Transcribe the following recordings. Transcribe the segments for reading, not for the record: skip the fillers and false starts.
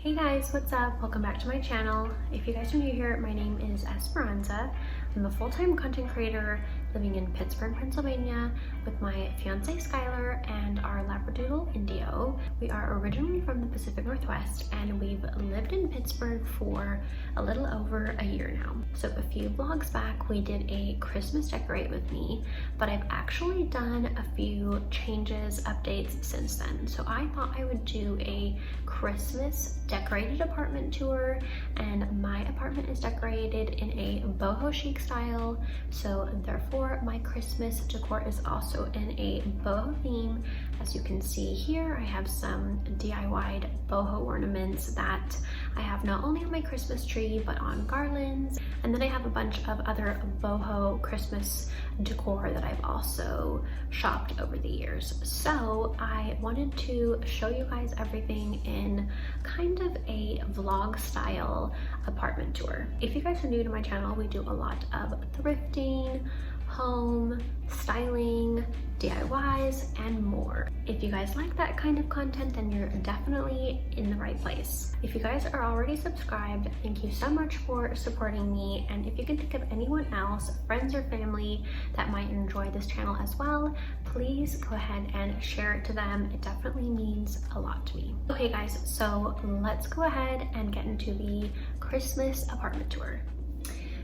Hey guys, what's up? Welcome back to my channel. If you guys are new here, my name is Esperanza. I'm a full-time content creator living in Pittsburgh, Pennsylvania with my fiance Skylar and our Labradoodle Indio. We are originally from the Pacific Northwest and we've lived in Pittsburgh for a little over a year now. So a few vlogs back we did a Christmas decorate with me, but I've actually done a few changes, updates since then. So I thought I would do a Christmas decorated apartment tour, and my apartment is decorated in a boho chic style, so therefore my Christmas decor is also in a boho theme. As you can see here, I have some DIY'd boho ornaments that I have not only on my Christmas tree but on garlands, and then I have a bunch of other boho Christmas decor that I've also shopped over the years. So I wanted to show you guys everything in kind of a vlog style apartment tour. If you guys are new to my channel, we do a lot of thrifting, home, styling, DIYs, and more. If you guys like that kind of content, then you're definitely in the right place. If you guys are already subscribed, thank you so much for supporting me. And if you can think of anyone else, friends or family, that might enjoy this channel as well, please go ahead and share it to them. It definitely means a lot to me. Okay guys, so let's go ahead and get into the Christmas apartment tour.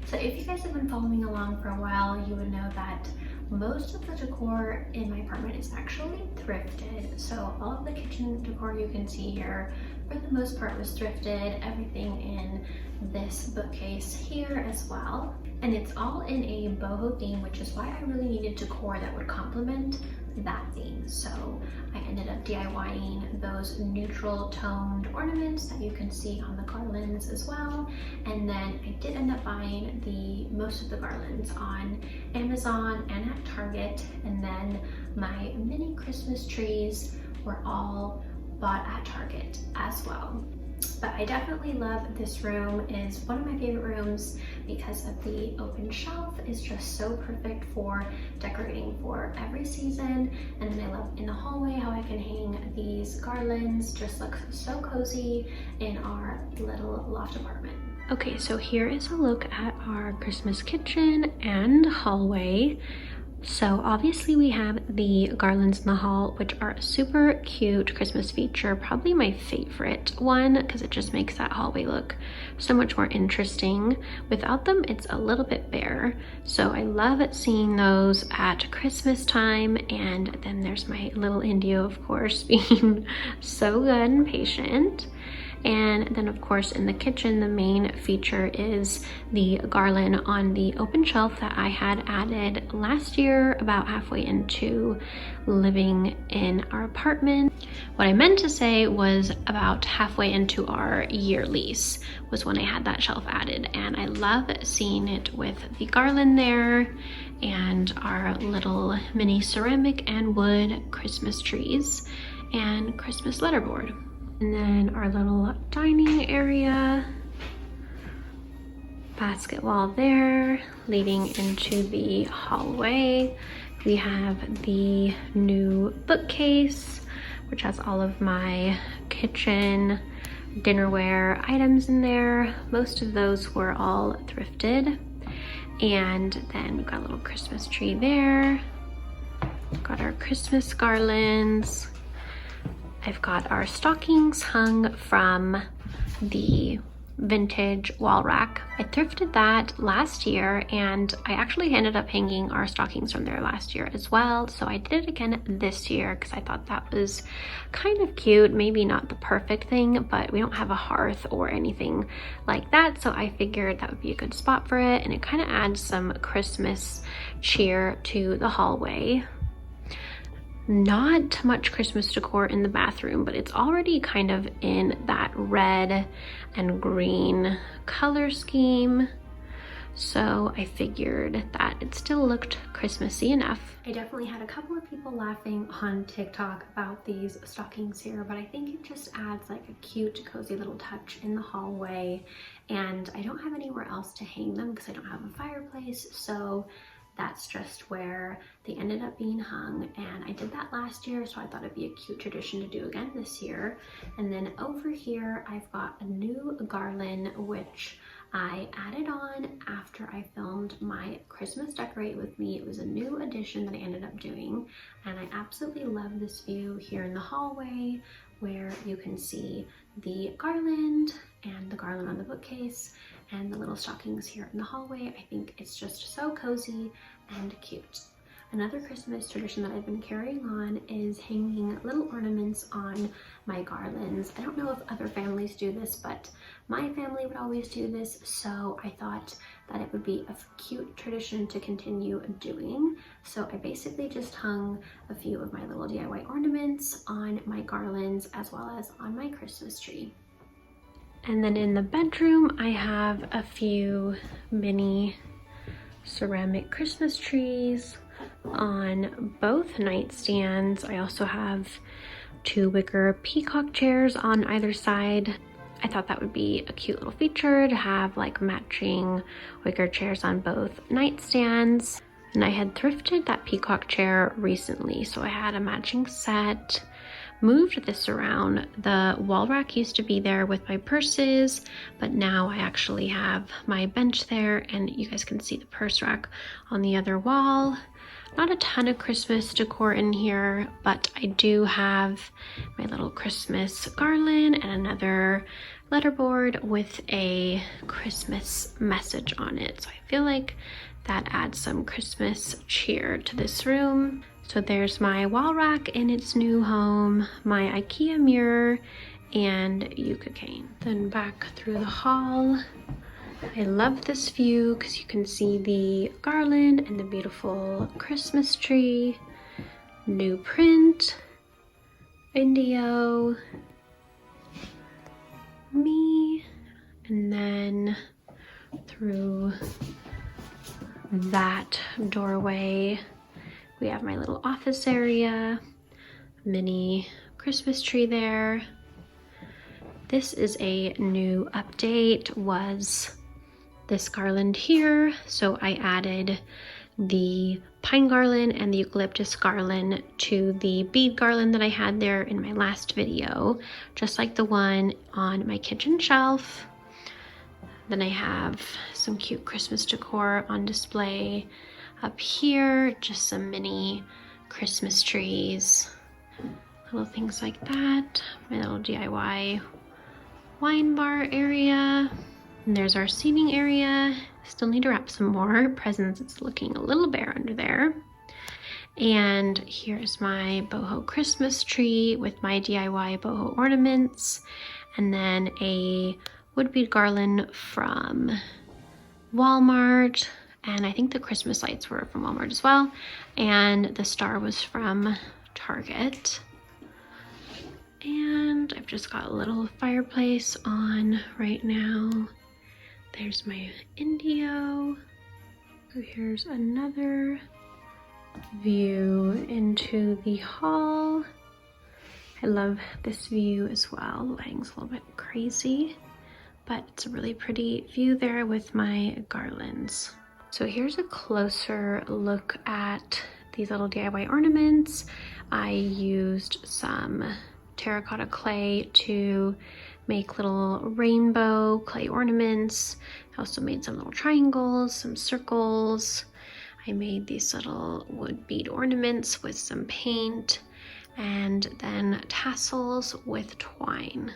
So if you guys have been following along for a while, you would know that most of the decor in my apartment is actually thrifted. So all of the kitchen decor you can see here, for the most part, was thrifted. Everything in this bookcase here as well. And it's all in a boho theme, which is why I really needed decor that would complement that theme. So I ended up DIYing those neutral toned ornaments that you can see on the garlands as well. And then I did end up buying most of the garlands on Amazon and at Target. And then my mini Christmas trees were all bought at Target as well. But I definitely love this room. Is one of my favorite rooms because of the open shelf is just so perfect for decorating for every season. And then I love in the hallway how I can hang these garlands, just look so cozy in our little loft apartment. Okay, so here is a look at our Christmas kitchen and hallway. So obviously we have the garlands in the hall, which are a super cute Christmas feature, probably my favorite one because it just makes that hallway look so much more interesting. Without them, it's a little bit bare. So I love seeing those at Christmas time. And then there's my little Indio, of course, being so good and patient. And then of course in the kitchen, the main feature is the garland on the open shelf that I had added last year, about halfway into living in our apartment. What I meant to say was about halfway into our year lease was when I had that shelf added. And I love seeing it with the garland there and our little mini ceramic and wood Christmas trees and Christmas letterboard. And then our little dining area, basket wall there, leading into the hallway. We have the new bookcase, which has all of my kitchen dinnerware items in there. Most of those were all thrifted. And then we've got a little Christmas tree there. Got our Christmas garlands. I've got our stockings hung from the vintage wall rack. I thrifted that last year and I actually ended up hanging our stockings from there last year as well. So I did it again this year because I thought that was kind of cute. Maybe not the perfect thing, but we don't have a hearth or anything like that. So I figured that would be a good spot for it. And it kind of adds some Christmas cheer to the hallway. Not much Christmas decor in the bathroom, but it's already kind of in that red and green color scheme. So I figured that it still looked Christmassy enough. I definitely had a couple of people laughing on TikTok about these stockings here, but I think it just adds like a cute, cozy little touch in the hallway. And I don't have anywhere else to hang them because I don't have a fireplace. So that's just where they ended up being hung, and I did that last year, so I thought it'd be a cute tradition to do again this year. And then over here I've got a new garland which I added on after I filmed my Christmas Decorate With Me. It was a new addition that I ended up doing, and I absolutely love this view here in the hallway where you can see the garland and the garland on the bookcase and the little stockings here in the hallway. I think it's just so cozy and cute. Another Christmas tradition that I've been carrying on is hanging little ornaments on my garlands. I don't know if other families do this, but my family would always do this, so I thought that it would be a cute tradition to continue doing. So I basically just hung a few of my little DIY ornaments on my garlands as well as on my Christmas tree. And then in the bedroom, I have a few mini ceramic Christmas trees on both nightstands. I also have 2 wicker peacock chairs on either side. I thought that would be a cute little feature to have like matching wicker chairs on both nightstands. And I had thrifted that peacock chair recently, so I had a matching set. Moved this around. The wall rack used to be there with my purses, but now I actually have my bench there, and you guys can see the purse rack on the other wall. Not a ton of Christmas decor in here, but I do have my little Christmas garland and another letterboard with a Christmas message on it. So I feel like that adds some Christmas cheer to this room. So there's my wall rack in its new home, my IKEA mirror, and yucca cane. Then back through the hall. I love this view because you can see the garland and the beautiful Christmas tree, new print, Indio, me, and then through that doorway we have my little office area, mini Christmas tree there. This is a new update, was this garland here. So I added the pine garland and the eucalyptus garland to the bead garland that I had there in my last video, just like the one on my kitchen shelf. Then I have some cute Christmas decor on display up here, just some mini Christmas trees, little things like that. My little DIY wine bar area. And there's our seating area. Still need to wrap some more presents. It's looking a little bare under there. And here's my boho Christmas tree with my DIY boho ornaments. And then a wood bead garland from Walmart. And I think the Christmas lights were from Walmart as well. And the star was from Target. And I've just got a little fireplace on right now. There's my Indio. So here's another view into the hall. I love this view as well. The lighting's a little bit crazy, but it's a really pretty view there with my garlands. So here's a closer look at these little DIY ornaments. I used some terracotta clay to make little rainbow clay ornaments. I also made some little triangles, some circles. I made these little wood bead ornaments with some paint, and then tassels with twine.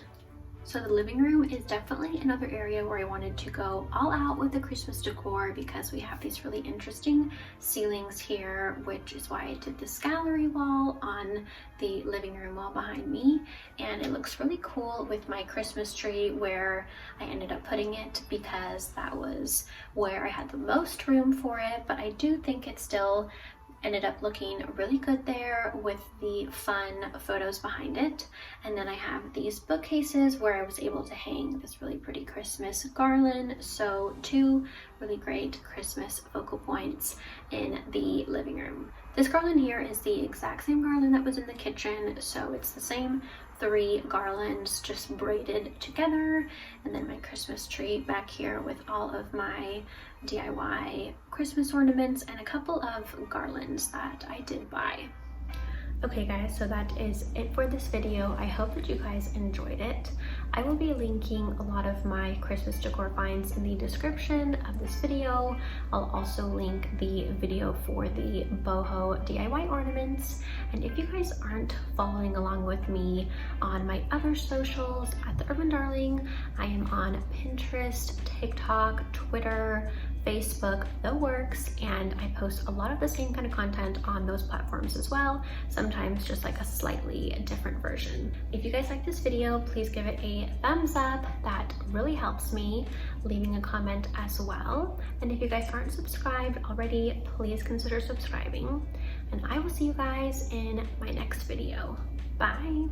So the living room is definitely another area where I wanted to go all out with the Christmas decor because we have these really interesting ceilings here, which is why I did this gallery wall on the living room wall behind me. And it looks really cool with my Christmas tree where I ended up putting it because that was where I had the most room for it. But I do think it still ended up looking really good there with the fun photos behind it. And then I have these bookcases where I was able to hang this really pretty Christmas garland. So 2 really great Christmas focal points in the living room. This garland here is the exact same garland that was in the kitchen, so it's the same 3 garlands just braided together, and then my Christmas tree back here with all of my DIY Christmas ornaments and a couple of garlands that I did buy. Okay guys, so that is it for this video. I hope that you guys enjoyed it. I will be linking a lot of my Christmas decor finds in the description of this video. I'll also link the video for the boho DIY ornaments. And if you guys aren't following along with me on my other socials at The Urban Darling, I am on Pinterest, TikTok, Twitter, Facebook, the works, and I post a lot of the same kind of content on those platforms as well, sometimes just like a slightly different version. If you guys like this video, please give it a thumbs up. That really helps me. Leaving a comment as well. And if you guys aren't subscribed already, please consider subscribing. And I will see you guys in my next video. Bye!